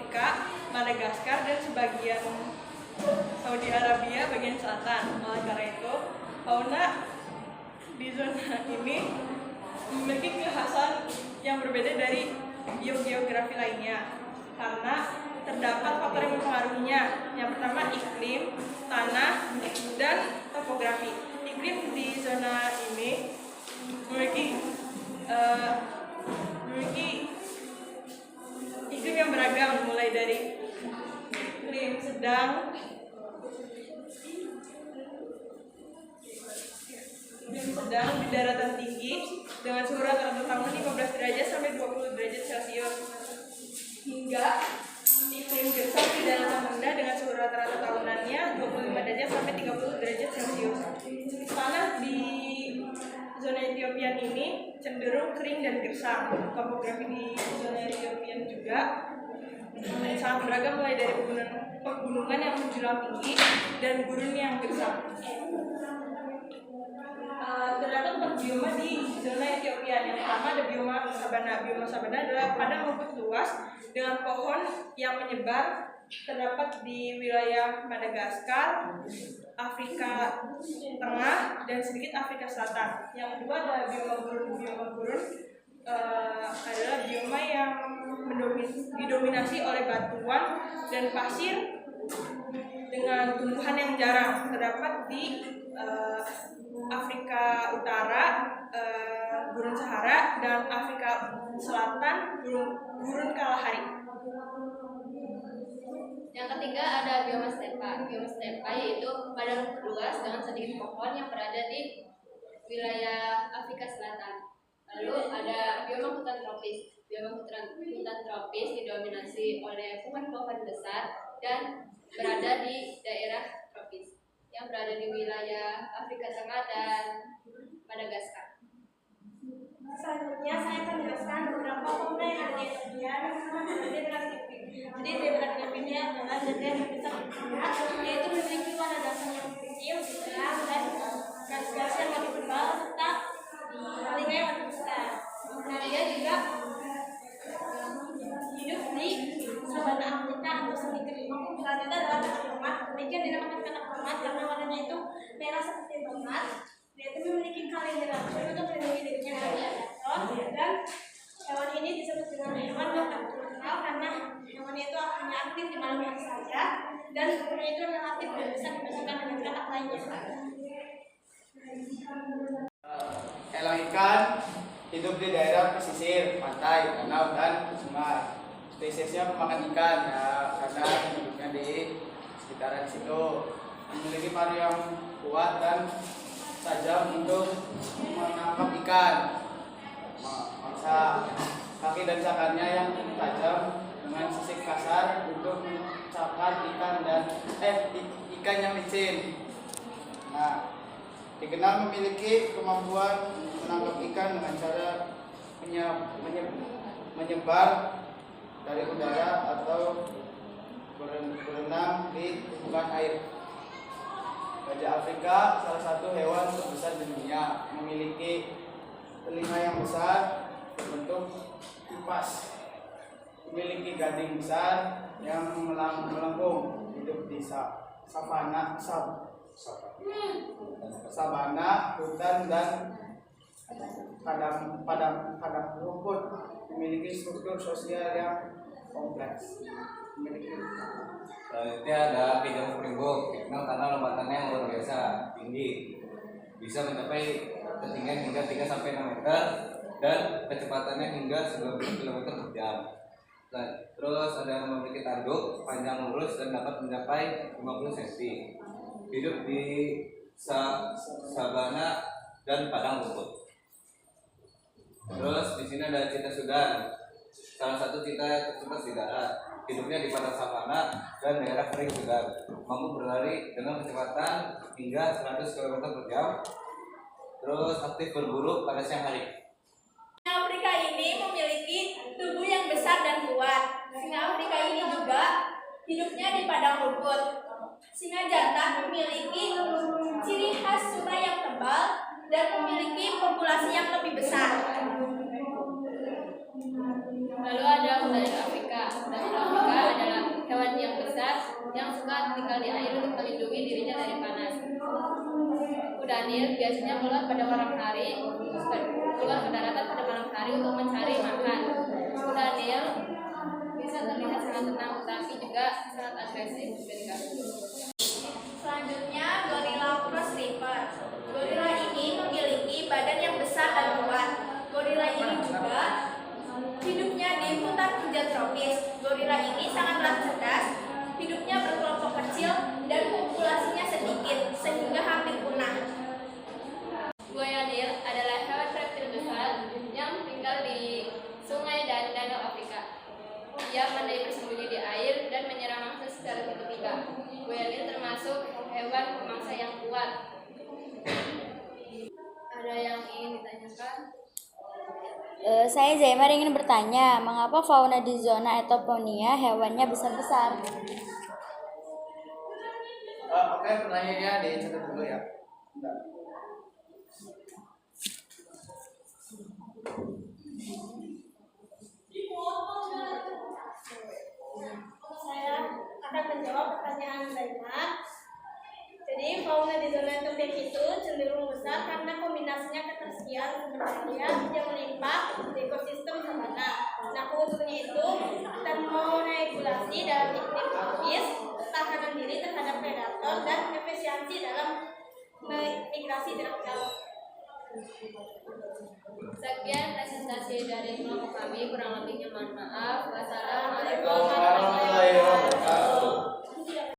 Afrika, Madagaskar, dan sebagian Saudi Arabia bagian selatan. Oleh karena itu, fauna di zona ini memiliki kekhasan yang berbeda dari biogeografi lainnya karena terdapat faktor yang mempengaruhinya. Yang pertama iklim, tanah, dan topografi. Iklim di zona ini memiliki iklim yang beragam, mulai dari iklim sedang, di daratan tinggi dengan suhu rata-rata tahunan 15 derajat sampai 20 derajat Celcius, hingga iklim gersang di daratan rendah dengan suhu rata-rata tahunannya 25 derajat sampai 30 derajat Celcius. Tanah di zona Ethiopia ini cenderung kering dan gersang. Topografi di zona Ethiopia juga sangat beragam, mulai dari pegunungan yang menjulang tinggi dan gurun yang gersang. Terdapat 4 bioma di zona Ethiopia. Yang pertama ada bioma sabana. Bioma sabana adalah padang rumput luas dengan pohon yang menyebar, terdapat di wilayah Madagaskar, Afrika Tengah, dan sedikit Afrika Selatan. Yang kedua ada bioma gurun. Bioma gurun adalah bioma yang didominasi oleh batuan dan pasir dengan tumbuhan yang jarang, terdapat di Afrika Utara, Gurun Sahara, dan Afrika Selatan, Gurun Kalahari. Yang ketiga ada bioma stepa. Bioma stepa yaitu padang rumput luas dengan sedikit pohon yang berada di wilayah Afrika Selatan. Lalu ada bioma hutan tropis. Bioma hutan tropis didominasi oleh pohon-pohon besar dan berada di daerah tropis yang berada di wilayah Afrika Tengah dan Madagaskar. Selanjutnya saya akan menjelaskan beberapa fauna yang ada di Ethiopia. Jadi zebra Ethiopia adalah zebra yang terbesar di dunia, yaitu memiliki warna dasar yang kecil, terang, dan garis-garis yang lebih tebal serta telinga yang lebih besar. Nah, dia juga hidup di sabana Afrika atau semi kering. Selanjutnya adalah katak hormat. Demikian dinamakan katak hormat karena warnanya itu merah seperti tomat. Dia itu memiliki kaleng di rambut untuk melindungi dirinya dari predator, dan hewan ini disebut dengan hewan nocturnal karena hewan itu hanya aktif di malam hari saja dan umurnya itu relatif tidak bisa dibandingkan dengan katak lainnya. Elang ikan hidup di daerah pesisir, pantai, danau, dan sungai. Spesiesnya pemakan ikan, ya, karena hidupnya di sekitaran situ. Memiliki paruh yang kuat dan tajam untuk menangkap ikan. Mangsa kaki dan cakarnya yang tajam dengan sisik kasar untuk mencakar ikan yang licin. Nah, dikenal memiliki kemampuan menangkap ikan dengan cara menyebar dari udara atau berenang di permukaan air. Gajah Afrika salah satu hewan terbesar di dunia, memiliki telinga yang besar berbentuk kipas, memiliki gading besar yang melengkung, hidup di savana, hutan, dan padang rumput, memiliki struktur sosial yang kompleks. Selanjutnya ada pidang springbok, dikenal karena lompatannya yang luar biasa tinggi, bisa mencapai ketinggian hingga 3-6 meter dan kecepatannya hingga 90 km per jam. Terus ada yang memiliki tanduk panjang lurus dan dapat mencapai 50 cm. Hidup di sabana dan padang rumput. Terus di sini ada cheetah Sudan, salah satu cheetah tercepat di darat. Hidupnya di padang savana dan daerah kering Sudan, mampu berlari dengan kecepatan hingga 100 km per jam. Terus aktif berburu pada siang hari. Singa Afrika ini memiliki tubuh yang besar dan kuat. Singa Afrika ini juga hidupnya di padang rumput. Singa jantan memiliki ciri khas surai yang tebal dan memiliki populasi yang lebih besar. Lalu ada kuda Afrika. Kuda Afrika ada yang suka tinggal di air untuk melindungi dirinya dari panas. Kudanil biasanya keluar pada malam hari, keluar ke daratan pada malam hari untuk mencari makan. Kudanil bisa terlihat sangat tenang, tetapi juga sangat agresif ketika. Selanjutnya, gorila cross river. Gorila ini memiliki badan yang besar dan kuat. Gorila ini juga hidupnya di hutan hujan tropis. Gorila ini sangatlah cerdas, hidupnya berkelompok kecil dan populasinya sedikit sehingga hampir punah. Buaya Nil adalah hewan reptil besar yang tinggal di sungai dan danau Afrika. Ia pandai bersembunyi di air dan menyerang mangsa secara tiba-tiba. Buaya Nil termasuk hewan pemangsa yang kuat. Ada yang ingin ditanyakan? Saya Zaimar ingin bertanya, mengapa fauna di zona Etoponia hewannya besar-besar? Oke, pertanyaannya dicatat dulu ya. Bentar. Saya akan menjawab pertanyaan Zainab. Jadi fauna di zona tropik itu cenderung besar karena kombinasinya ketersediaan sumber daya yang melimpah di ekosistem sabana. Nah, keuntungannya itu termoregulasi dalam iklim tropis, ketahanan diri terhadap predator, dan efisiensi dalam migrasi terjal. Sekian presentasi dari kelompok kami, kurang lebihnya mohon maaf.